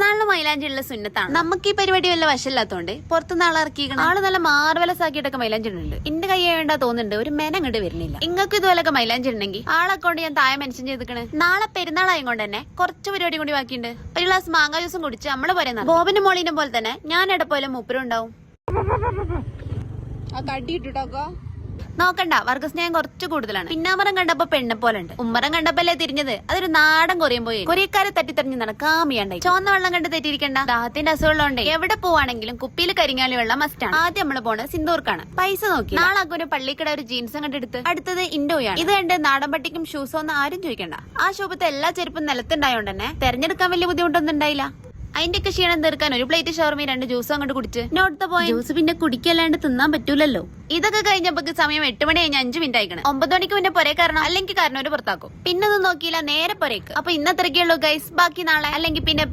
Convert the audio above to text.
പിറന്നാളിന് മൈലാഞ്ചിയുള്ള സുന്നത്താണ്. നമുക്ക് ഈ പരിപാടി വല്ല വശമില്ലാത്തോണ്ട് പുറത്തുനിന്ന് ആളെ ഇറക്കിക്കണം. ആള് നല്ല മാർവലസ് ആക്കിയിട്ടൊക്കെ മൈലാഞ്ചി ഉണ്ട്. എന്റെ കൈ വേണ്ട തോന്നുന്നുണ്ട്, ഒരു മെന അങ്ങോട്ട് വരുന്നില്ല. നിങ്ങൾക്ക് ഇതുപോലൊക്കെ മൈലാഞ്ചി ഉണ്ടെങ്കിൽ ആളെ അക്കൗണ്ട് ഞാൻ താഴെ മെൻഷൻ ചെയ്തിക്കണ്. നാളെ പെരുന്നാളായതുകൊണ്ട് തന്നെ കുറച്ച് പരിപാടി കൂടി ബാക്കിയുണ്ട്. ഒരു ഗ്ലാസ് മാങ്ങ ജ്യൂസും കുടിച്ച് നമ്മള് പറയുന്ന ബോബിന്റെ മോളിനെ പോലെ തന്നെ ഞാൻ എടപ്പോലും മൂപ്പരും ഉണ്ടാവും. നോക്കണ്ട, വർഗസ്നേഹം കുറച്ച് കൂടുതലാണ്. പിന്നാമരം കണ്ടപ്പോ പെണ്ണെ പോലെ ഉണ്ട്, ഉമ്മരം കണ്ടപ്പോല്ലേ തിരിഞ്ഞത്. അതൊരു നാടൻ കൊറിയൻ പോയി കൊറിയക്കാരെ തട്ടിത്തെറിഞ്ഞ് നടക്കാമിയാണ്ടായി. ചുവന്ന വെള്ളം കണ്ട് തെറ്റിയിരിക്കണ്ട. ദാഹത്തിന്റെ അസുഖമുള്ളതുകൊണ്ട് എവിടെ പോവാണെങ്കിലും കുപ്പിയിൽ കരിങ്ങാലി വെള്ളം മസ്റ്റാണ്. ആദ്യം നമ്മള് പോണത് സിന്ദൂർക്കാണ്. പൈസ നോക്കി നാളെ ഒരു പള്ളിക്കട ഒരു ജീൻസും കണ്ടെടുത്ത് അടുത്തത് ഇൻഡോയാണ്. ഇത് കണ്ട് നാടൻ പട്ടിക്കും ഷൂസോ ഒന്നും ആരും ചോദിക്കണ്ട. ആ ഷോപ്പത്തെ എല്ലാ ചെരുപ്പും നിലത്തുണ്ടായോണ്ട് തന്നെ തെരഞ്ഞെടുക്കാൻ വലിയ ബുദ്ധിമുട്ടൊന്നും ഉണ്ടായില്ല. അതിന്റെയൊക്കെ ക്ഷീണം തീർക്കാൻ ഒരു പ്ലേറ്റ് ഷവർമയും 2 ജ്യൂസും അങ്ങോട്ട് കുടിച്ച് നോട്ട് പോയി. ജ്യൂസ് പിന്നെ കുടിക്കല്ലാണ്ട് തിന്നാൻ പറ്റൂലല്ലോ. ഇതൊക്കെ കഴിഞ്ഞപ്പോ സമയം 8 മണി കഴിഞ്ഞ് 5 മിനിറ്റ് ആയിക്കണം. 9 മണിക്ക് മുന്നേ പൊരേ കാരണം അല്ലെങ്കിൽ കാരണം ഒരു പുറത്താക്കും. പിന്നെ ഒന്നും നോക്കിയില്ല, നേരെ പൊരേക്ക്. അപ്പൊ ഇന്നത്രയ്ക്കുള്ളൂ ഗൈസ്. ബാക്കി നാളെ അല്ലെങ്കിൽ പിന്നെ